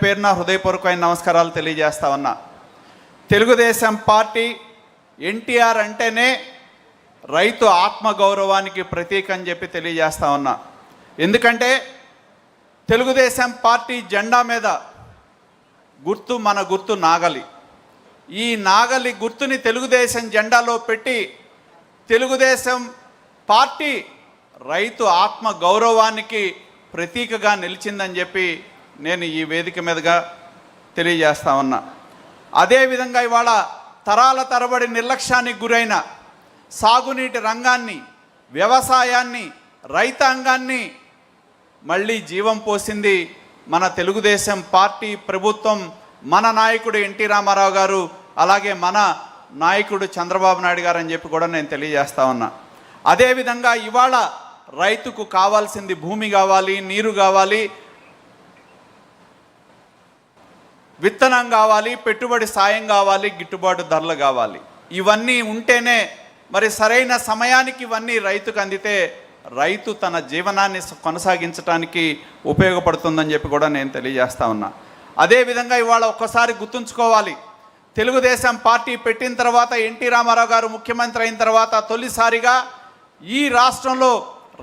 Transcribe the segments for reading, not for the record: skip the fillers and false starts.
పేరున హృదయపూర్వకమైన నమస్కారాలు తెలియజేస్తా ఉన్నా. తెలుగుదేశం పార్టీ ఎన్టీఆర్ అంటేనే రైతు ఆత్మగౌరవానికి ప్రతీక అని చెప్పి తెలియజేస్తా ఉన్నా. ఎందుకంటే తెలుగుదేశం పార్టీ జెండా మీద గుర్తు మన గుర్తు నాగలి. ఈ నాగలి గుర్తుని తెలుగుదేశం జెండాలో పెట్టి తెలుగుదేశం పార్టీ రైతు ఆత్మ గౌరవానికి ప్రతీకగా నిలిచిందని చెప్పి నేను ఈ వేదిక మీదుగా తెలియజేస్తా ఉన్నా. అదేవిధంగా ఇవాళ తరాల తరబడి నిర్లక్ష్యానికి గురైన సాగునీటి రంగాన్ని, వ్యవసాయాన్ని, రైతాంగాన్ని మళ్ళీ జీవం పోసింది మన తెలుగుదేశం పార్టీ ప్రభుత్వం, మన నాయకుడు ఎన్టీ రామారావు గారు, అలాగే మన నాయకుడు చంద్రబాబు నాయుడు గారు అని చెప్పి కూడా నేను తెలియజేస్తా ఉన్నా. అదేవిధంగా ఇవాళ రైతుకు కావాల్సింది భూమి కావాలి, నీరు కావాలి, విత్తనం కావాలి, పెట్టుబడి సాయం కావాలి, గిట్టుబాటు ధరలు కావాలి. ఇవన్నీ ఉంటేనే మరి సరైన సమయానికి ఇవన్నీ రైతుకు అందితే రైతు తన జీవనాన్ని కొనసాగించడానికి ఉపయోగపడుతుందని చెప్పి కూడా నేను తెలియజేస్తా ఉన్నా. అదేవిధంగా ఇవాళ ఒక్కసారి గుర్తుంచుకోవాలి, తెలుగుదేశం పార్టీ పెట్టిన తర్వాత ఎన్టీ రామారావు గారు ముఖ్యమంత్రి అయిన తర్వాత తొలిసారిగా ఈ రాష్ట్రంలో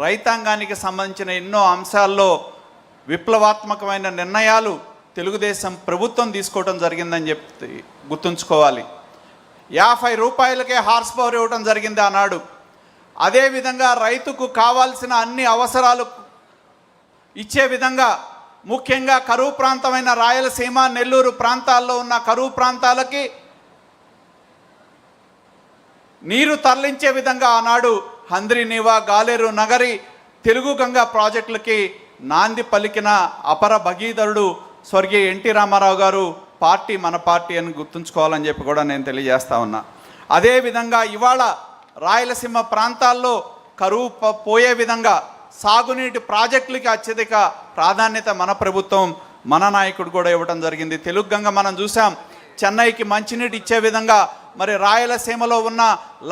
రైతాంగానికి సంబంధించిన ఎన్నో అంశాల్లో విప్లవాత్మకమైన నిర్ణయాలు తెలుగుదేశం ప్రభుత్వం తీసుకోవడం జరిగిందని చెప్పి గుర్తుంచుకోవాలి. 50 రూపాయలకే హార్స్ పవర్ ఇవ్వడం జరిగింది ఆనాడు. అదేవిధంగా రైతుకు కావాల్సిన అన్ని అవసరాలు ఇచ్చే విధంగా ముఖ్యంగా కరువు ప్రాంతమైన రాయలసీమ, నెల్లూరు ప్రాంతాల్లో ఉన్న కరువు ప్రాంతాలకి నీరు తరలించే విధంగా ఆనాడు హంద్రీనీవా, గాలేరు నగరి, తెలుగు గంగా ప్రాజెక్టులకి నాంది పలికిన అపర భగీధరుడు స్వర్గీయ ఎన్టీ రామారావు గారు. పార్టీ మన పార్టీ అని గుర్తుంచుకోవాలని చెప్పి కూడా నేను తెలియజేస్తా ఉన్నా. అదేవిధంగా ఇవాళ రాయలసీమ ప్రాంతాల్లో కరువు పోయే విధంగా సాగునీటి ప్రాజెక్టులకి అత్యధిక ప్రాధాన్యత మన ప్రభుత్వం, మన నాయకుడు కూడా ఇవ్వడం జరిగింది. తెలుగు గంగ మనం చూసాం, చెన్నైకి మంచినీటి ఇచ్చే విధంగా మరి రాయలసీమలో ఉన్న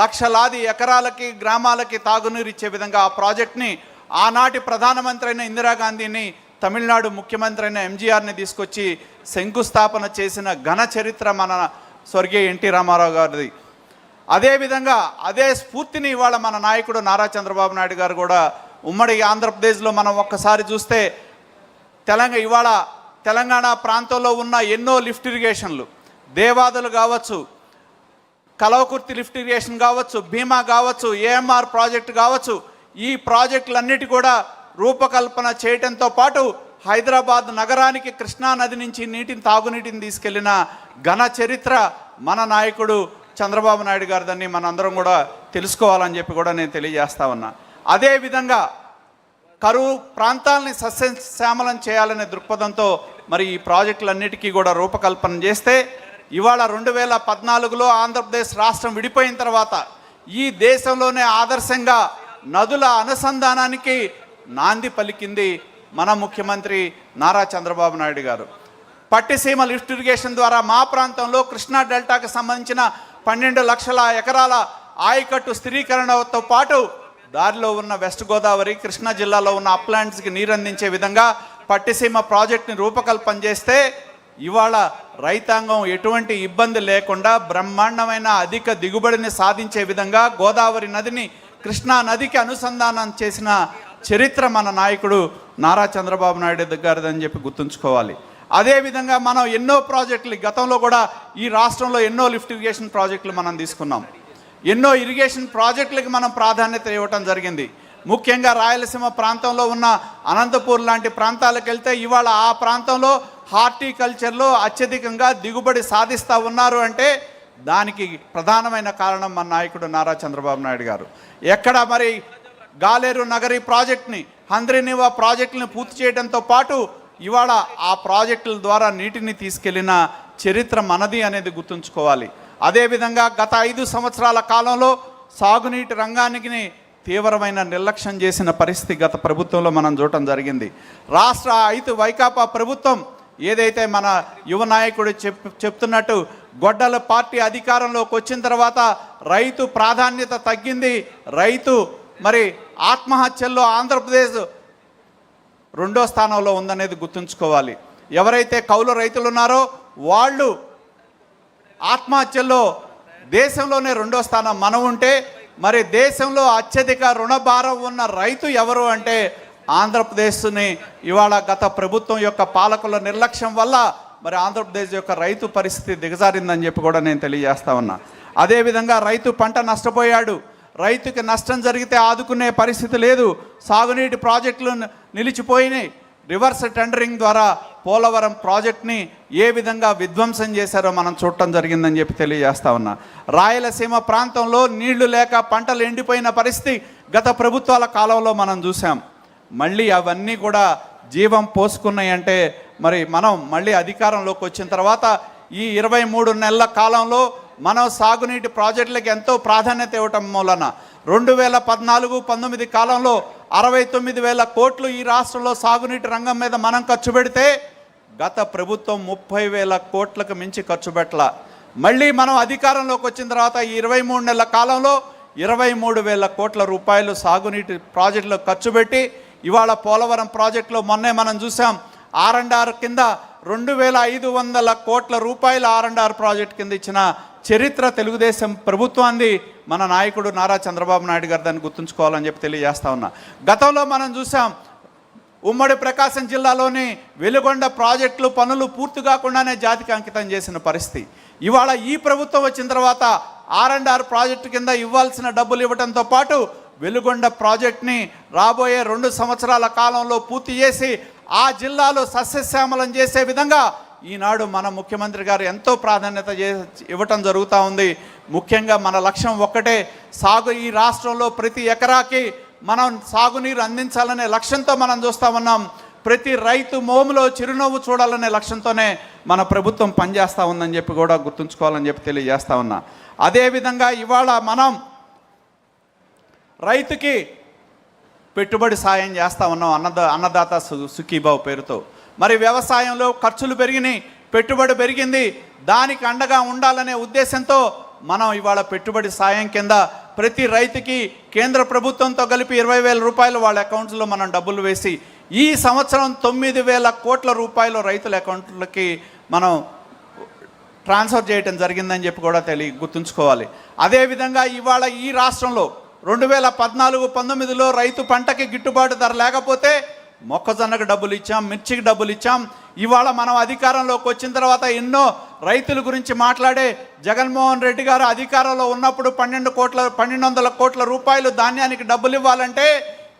లక్షలాది ఎకరాలకి, గ్రామాలకి తాగునీరు ఇచ్చే విధంగా ఆ ప్రాజెక్ట్ని ఆనాటి ప్రధానమంత్రి అయిన ఇందిరాగాంధీని, తమిళనాడు ముఖ్యమంత్రి అయిన ఎంజీఆర్ని తీసుకొచ్చి శంకుస్థాపన చేసిన ఘన చరిత్ర మన స్వర్గీయ ఎన్టీ రామారావు గారిది. అదేవిధంగా అదే స్ఫూర్తిని ఇవాళ మన నాయకుడు నారా చంద్రబాబు నాయుడు గారు కూడా ఉమ్మడి ఆంధ్రప్రదేశ్లో మనం ఒక్కసారి చూస్తే ఇవాళ తెలంగాణ ప్రాంతంలో ఉన్న ఎన్నో లిఫ్ట్ ఇరిగేషన్లు, దేవాదులు కావచ్చు, కలవకుర్తి లిఫ్ట్ ఇరిగేషన్ కావచ్చు, భీమా కావచ్చు, ఏఎంఆర్ ప్రాజెక్టు కావచ్చు, ఈ ప్రాజెక్టులన్నిటి కూడా రూపకల్పన చేయడంతో పాటు హైదరాబాద్ నగరానికి కృష్ణా నది నుంచి తాగునీటిని తీసుకెళ్లిన ఘన చరిత్ర మన నాయకుడు చంద్రబాబు నాయుడు గారిదని మనందరం కూడా తెలుసుకోవాలని చెప్పి కూడా నేను తెలియజేస్తా ఉన్నా. అదేవిధంగా కరువు ప్రాంతాలని సస్యశ్యామలం చేయాలనే దృక్పథంతో మరి ఈ ప్రాజెక్టులన్నిటికీ కూడా రూపకల్పన చేస్తే ఇవాళ 2014లో ఆంధ్రప్రదేశ్ రాష్ట్రం విడిపోయిన తర్వాత ఈ దేశంలోనే ఆదర్శంగా నదుల అనుసంధానానికి నాంది పలికింది మన ముఖ్యమంత్రి నారా చంద్రబాబు నాయుడు గారు. పట్టిసీమ లిఫ్ట్ ఇరిగేషన్ ద్వారా మా ప్రాంతంలో కృష్ణా డెల్టాకు సంబంధించిన 12 లక్షల ఎకరాల ఆయకట్టు స్థిరీకరణతో పాటు దారిలో ఉన్న వెస్ట్ గోదావరి, కృష్ణా జిల్లాలో ఉన్న అప్లాంట్స్కి నీరు అందించే విధంగా పట్టిసీమ ప్రాజెక్టుని రూపకల్పన చేస్తే ఇవాళ రైతాంగం ఎటువంటి ఇబ్బంది లేకుండా బ్రహ్మాండమైన అధిక దిగుబడిని సాధించే విధంగా గోదావరి నదిని కృష్ణా నదికి అనుసంధానం చేసిన చరిత్ర మన నాయకుడు నారా చంద్రబాబు నాయుడు గారిదని చెప్పి గుర్తుంచుకోవాలి. అదేవిధంగా మనం ఎన్నో ప్రాజెక్టులు గతంలో కూడా ఈ రాష్ట్రంలో ఎన్నో లిఫ్ట్ ఇరిగేషన్ ప్రాజెక్టులు మనం తీసుకున్నాం. ఎన్నో ఇరిగేషన్ ప్రాజెక్టులకి మనం ప్రాధాన్యత ఇవ్వటం జరిగింది. ముఖ్యంగా రాయలసీమ ప్రాంతంలో ఉన్న అనంతపూర్ లాంటి ప్రాంతాలకు వెళ్తే ఇవాళ ఆ ప్రాంతంలో హార్టికల్చర్లో అత్యధికంగా దిగుబడి సాధిస్తూ ఉన్నారు అంటే దానికి ప్రధానమైన కారణం మన నాయకుడు నారా చంద్రబాబు నాయుడు గారు. ఎక్కడ మరి గాలేరు నగరి ప్రాజెక్ట్ని, హంద్రీనీవా ప్రాజెక్టుని పూర్తి చేయడంతో పాటు ఇవాళ ఆ ప్రాజెక్టుల ద్వారా నీటిని తీసుకెళ్లిన చరిత్ర మనది అనేది గుర్తుంచుకోవాలి. అదేవిధంగా గత 5 సంవత్సరాల కాలంలో సాగునీటి రంగానికి తీవ్రమైన నిర్లక్ష్యం చేసిన పరిస్థితి గత ప్రభుత్వంలో మనం చూడటం జరిగింది. రాష్ట్ర వైకాపా ప్రభుత్వం ఏదైతే మన యువ నాయకుడు చెప్తున్నట్టు గొడ్డల పార్టీ అధికారంలోకి వచ్చిన తర్వాత రైతు ప్రాధాన్యత తగ్గింది. రైతు మరి ఆత్మహత్యల్లో ఆంధ్రప్రదేశ్ 2వ స్థానంలో ఉందనేది గుర్తుంచుకోవాలి. ఎవరైతే కౌలు రైతులు ఉన్నారో వాళ్ళు ఆత్మహత్యల్లో దేశంలోనే 2వ స్థానం మనం ఉంటే, మరి దేశంలో అత్యధిక రుణభారం ఉన్న రైతు ఎవరు అంటే ఆంధ్రప్రదేశ్ని ఇవాళ గత ప్రభుత్వం యొక్క పాలకుల నిర్లక్ష్యం వల్ల మరి ఆంధ్రప్రదేశ్ యొక్క రైతు పరిస్థితి దిగజారిందని చెప్పి కూడా నేను తెలియజేస్తా ఉన్నా. అదేవిధంగా రైతు పంట నష్టపోయాడు. రైతుకి నష్టం జరిగితే ఆదుకునే పరిస్థితి లేదు. సాగునీటి ప్రాజెక్టులు నిలిచిపోయినాయి. రివర్స్ టెండరింగ్ ద్వారా పోలవరం ప్రాజెక్ట్ని ఏ విధంగా విధ్వంసం చేశారో మనం చూడటం జరిగిందని చెప్పి తెలియజేస్తా ఉన్నా. రాయలసీమ ప్రాంతంలో నీళ్లు లేక పంటలు ఎండిపోయిన పరిస్థితి గత ప్రభుత్వాల కాలంలో మనం చూసాం. మళ్ళీ అవన్నీ కూడా జీవం పోసుకున్నాయంటే మరి మనం మళ్ళీ అధికారంలోకి వచ్చిన తర్వాత ఈ 23 నెలల కాలంలో మనం సాగునీటి ప్రాజెక్టులకు ఎంతో ప్రాధాన్యత ఇవ్వటం మూలన 2014-19 కాలంలో 69,000 కోట్లు ఈ రాష్ట్రంలో సాగునీటి రంగం మీద మనం ఖర్చు పెడితే గత ప్రభుత్వం 30,000 కోట్లకు మించి ఖర్చు పెట్టల. మళ్ళీ మనం అధికారంలోకి వచ్చిన తర్వాత ఈ 23 నెలల కాలంలో 23,000 కోట్ల రూపాయలు సాగునీటి ప్రాజెక్టులకు ఖర్చు పెట్టి ఇవాళ పోలవరం ప్రాజెక్టులో మొన్నే మనం చూసాం R&R కింద 2,500 కోట్ల రూపాయల R&R ప్రాజెక్ట్ కింద ఇచ్చిన చరిత్ర తెలుగుదేశం ప్రభుత్వాన్ని మన నాయకుడు నారా చంద్రబాబు నాయుడు గారు దాన్ని గుర్తుంచుకోవాలని చెప్పి తెలియజేస్తా ఉన్నా. గతంలో మనం చూసాం ఉమ్మడి ప్రకాశం జిల్లాలోని వెలుగొండ ప్రాజెక్టులు పనులు పూర్తి కాకుండానే జాతికి అంకితం చేసిన పరిస్థితి. ఇవాళ ఈ ప్రభుత్వం వచ్చిన తర్వాత R&R ప్రాజెక్టు కింద ఇవ్వాల్సిన డబ్బులు ఇవ్వడంతో పాటు వెలుగొండ ప్రాజెక్ట్ని రాబోయే 2 సంవత్సరాల కాలంలో పూర్తి చేసి ఆ జిల్లాలో సస్యశ్యామలం చేసే విధంగా ఈనాడు మన ముఖ్యమంత్రి గారు ఎంతో ప్రాధాన్యత ఇవ్వటం జరుగుతూ ఉంది. ముఖ్యంగా మన లక్ష్యం ఒక్కటే, ఈ రాష్ట్రంలో ప్రతి ఎకరాకి మనం సాగునీరు అందించాలనే లక్ష్యంతో మనం చూస్తూ ఉన్నాం. ప్రతి రైతు మోములో చిరునవ్వు చూడాలనే లక్ష్యంతోనే మన ప్రభుత్వం పనిచేస్తూ ఉందని చెప్పి కూడా గుర్తుంచుకోవాలని చెప్పి తెలియజేస్తా ఉన్నా. అదేవిధంగా ఇవాళ మనం రైతుకి పెట్టుబడి సాయం చేస్తూ ఉన్నాం అన్నదాత సుఖీభావ్ పేరుతో. మరి వ్యవసాయంలో ఖర్చులు పెరిగినాయి, పెట్టుబడి పెరిగింది. దానికి అండగా ఉండాలనే ఉద్దేశంతో మనం ఇవాళ పెట్టుబడి సాయం కింద ప్రతి రైతుకి కేంద్ర ప్రభుత్వంతో కలిపి 20,000 రూపాయలు వాళ్ళ అకౌంట్స్లో మనం డబ్బులు వేసి ఈ సంవత్సరం 9,000 కోట్ల రూపాయలు రైతుల అకౌంట్లకి మనం ట్రాన్స్ఫర్ చేయడం జరిగిందని చెప్పి కూడా గుర్తుంచుకోవాలి. అదేవిధంగా ఇవాళ ఈ రాష్ట్రంలో 2014-19లో రైతు పంటకి గిట్టుబాటు ధర లేకపోతే మొక్కజొన్నకు డబ్బులు ఇచ్చాం, మిర్చికి డబ్బులు ఇచ్చాం. ఇవాళ మనం అధికారంలోకి వచ్చిన తర్వాత ఎన్నో రైతుల గురించి మాట్లాడే జగన్మోహన్ రెడ్డి గారు అధికారంలో ఉన్నప్పుడు 1,200 కోట్ల రూపాయలు ధాన్యానికి డబ్బులు ఇవ్వాలంటే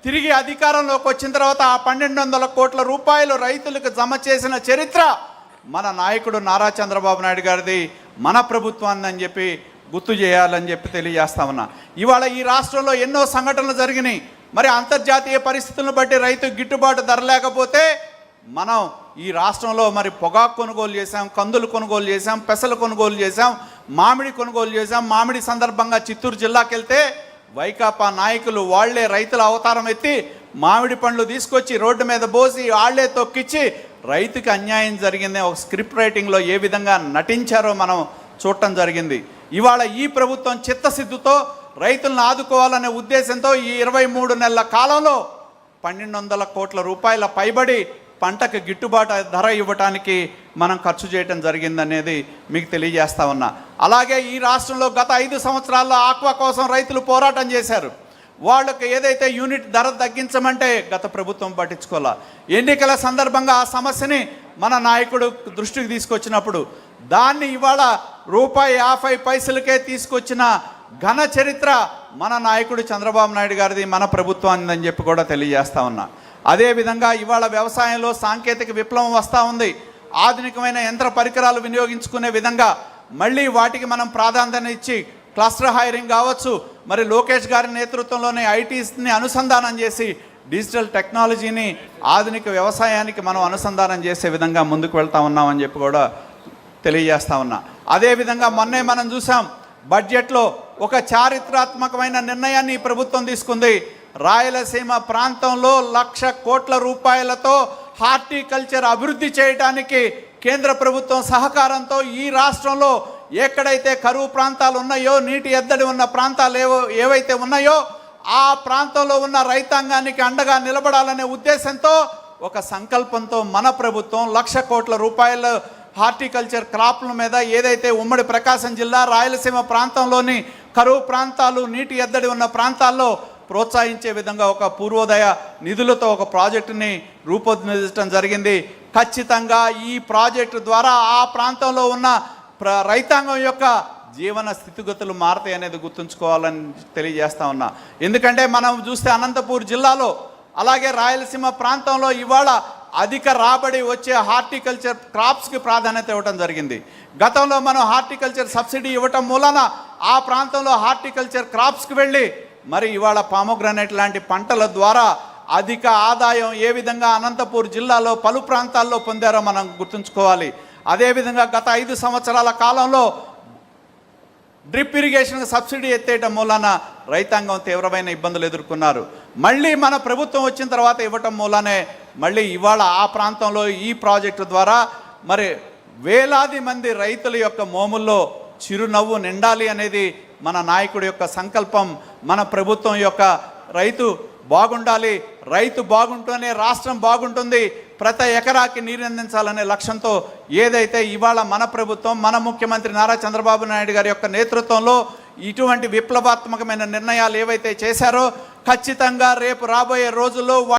తిరిగి అధికారంలోకి వచ్చిన తర్వాత ఆ 1,200 కోట్ల రూపాయలు రైతులకు జమ చేసిన చరిత్ర మన నాయకుడు నారా చంద్రబాబు నాయుడు గారిది, మన ప్రభుత్వాన్ని అని చెప్పి గుర్తు చేయాలని చెప్పి తెలియజేస్తా ఉన్నా. ఇవాళ ఈ రాష్ట్రంలో ఎన్నో సంఘటనలు జరిగినాయి. మరి అంతర్జాతీయ పరిస్థితులను బట్టి రైతు గిట్టుబాటు ధర లేకపోతే మనం ఈ రాష్ట్రంలో మరి పొగాకు కొనుగోలు చేసాం, కందులు కొనుగోలు చేసాం, పెసలు కొనుగోలు చేసాం, మామిడి కొనుగోలు చేసాం. మామిడి సందర్భంగా చిత్తూరు జిల్లాకి వెళ్తే వైకాపా నాయకులు వాళ్లే రైతుల అవతారం ఎత్తి మామిడి పండ్లు తీసుకొచ్చి రోడ్డు మీద పోసి వాళ్లే తొక్కిచ్చి రైతుకి అన్యాయం జరిగింది ఒక స్క్రిప్ట్ రైటింగ్లో ఏ విధంగా నటించారో మనం చూడటం జరిగింది. ఇవాళ ఈ ప్రభుత్వం చిత్తశుద్ధితో రైతులను ఆదుకోవాలనే ఉద్దేశంతో ఈ 23 నెలల కాలంలో 1,200 కోట్ల రూపాయల పైబడి పంటకు గిట్టుబాటు ధర ఇవ్వటానికి మనం ఖర్చు చేయడం జరిగిందనేది మీకు తెలియజేస్తా ఉన్నా. అలాగే ఈ రాష్ట్రంలో గత 5 సంవత్సరాల్లో ఆక్వా కోసం రైతులు పోరాటం చేశారు. వాళ్ళకు ఏదైతే యూనిట్ ధర తగ్గించమంటే గత ప్రభుత్వం పట్టించుకోవాలా. ఎన్నికల సందర్భంగా ఆ సమస్యని మన నాయకుడు దృష్టికి తీసుకొచ్చినప్పుడు దాన్ని ఇవాళ ₹50 తీసుకొచ్చిన ఘన చరిత్ర మన నాయకుడు చంద్రబాబు నాయుడు గారిది, మన ప్రభుత్వాన్ని అని చెప్పి కూడా తెలియజేస్తా ఉన్నా. అదేవిధంగా ఇవాళ వ్యవసాయంలో సాంకేతిక విప్లవం వస్తూ ఉంది. ఆధునికమైన యంత్ర పరికరాలు వినియోగించుకునే విధంగా మళ్ళీ వాటికి మనం ప్రాధాన్యత ఇచ్చి క్లస్టర్ హైరింగ్ కావచ్చు, మరి లోకేష్ గారి నేతృత్వంలోనే ఐటీని అనుసంధానం చేసి డిజిటల్ టెక్నాలజీని ఆధునిక వ్యవసాయానికి మనం అనుసంధానం చేసే విధంగా ముందుకు వెళ్తా ఉన్నామని చెప్పి కూడా తెలియజేస్తా ఉన్నా. అదేవిధంగా మొన్నే మనం చూసాం బడ్జెట్లో ఒక చారిత్రాత్మకమైన నిర్ణయాన్ని ఈ ప్రభుత్వం తీసుకుంది. రాయలసీమ ప్రాంతంలో 1,00,000 కోట్ల రూపాయలతో హార్టికల్చర్ అభివృద్ధి చేయడానికి కేంద్ర ప్రభుత్వం సహకారంతో ఈ రాష్ట్రంలో ఎక్కడైతే కరువు ప్రాంతాలు ఉన్నాయో, నీటి ఎద్దడి ఉన్న ప్రాంతాలు ఏవైతే ఉన్నాయో ఆ ప్రాంతంలో ఉన్న రైతాంగానికి అండగా నిలబడాలనే ఉద్దేశంతో ఒక సంకల్పంతో మన ప్రభుత్వం 1,00,000 కోట్ల రూపాయల హార్టికల్చర్ క్రాప్ల మీద ఏదైతే ఉమ్మడి ప్రకాశం జిల్లా రాయలసీమ ప్రాంతంలోని కరువు ప్రాంతాలు నీటి ఎద్దడి ఉన్న ప్రాంతాల్లో ప్రోత్సహించే విధంగా ఒక పూర్వోదయ నిధులతో ఒక ప్రాజెక్టుని రూపొందించడం జరిగింది. ఖచ్చితంగా ఈ ప్రాజెక్టు ద్వారా ఆ ప్రాంతంలో ఉన్న రైతాంగం యొక్క జీవన స్థితిగతులు మారతాయి అనేది గుర్తుంచుకోవాలని తెలియజేస్తా ఉన్నా. ఎందుకంటే మనం చూస్తే అనంతపూర్ జిల్లాలో అలాగే రాయలసీమ ప్రాంతంలో ఇవాళ అధిక రాబడి వచ్చే హార్టికల్చర్ క్రాప్స్కి ప్రాధాన్యత ఇవ్వడం జరిగింది. గతంలో మనం హార్టికల్చర్ సబ్సిడీ ఇవ్వటం మూలన ఆ ప్రాంతంలో హార్టికల్చర్ క్రాప్స్కి వెళ్ళి మరి ఇవాళ పామోగ్రానైట్ లాంటి పంటల ద్వారా అధిక ఆదాయం ఏ విధంగా అనంతపూర్ జిల్లాలో పలు ప్రాంతాల్లో పొందారో మనం గుర్తుంచుకోవాలి. అదేవిధంగా గత 5 సంవత్సరాల కాలంలో డ్రిప్ ఇరిగేషన్ సబ్సిడీ ఎత్తేయటం మూలాన రైతాంగం తీవ్రమైన ఇబ్బందులు ఎదుర్కొన్నారు. మళ్ళీ మన ప్రభుత్వం వచ్చిన తర్వాత ఇవ్వటం మూలానే మళ్ళీ ఇవాళ ఆ ప్రాంతంలో ఈ ప్రాజెక్టు ద్వారా మరి వేలాది మంది రైతుల యొక్క మోముల్లో చిరునవ్వు నిండాలి అనేది మన నాయకుడి యొక్క సంకల్పం. మన ప్రభుత్వం యొక్క రైతు బాగుండాలి, రైతు బాగుంటూనే రాష్ట్రం బాగుంటుంది, ప్రతి ఎకరాకి నీరు అందించాలనే లక్ష్యంతో ఏదైతే ఇవాళ మన ప్రభుత్వం మన ముఖ్యమంత్రి నారా చంద్రబాబు నాయుడు గారి యొక్క నేతృత్వంలో ఇటువంటి విప్లవాత్మకమైన నిర్ణయాలు ఏవైతే చేశారో ఖచ్చితంగా రేపు రాబోయే రోజుల్లో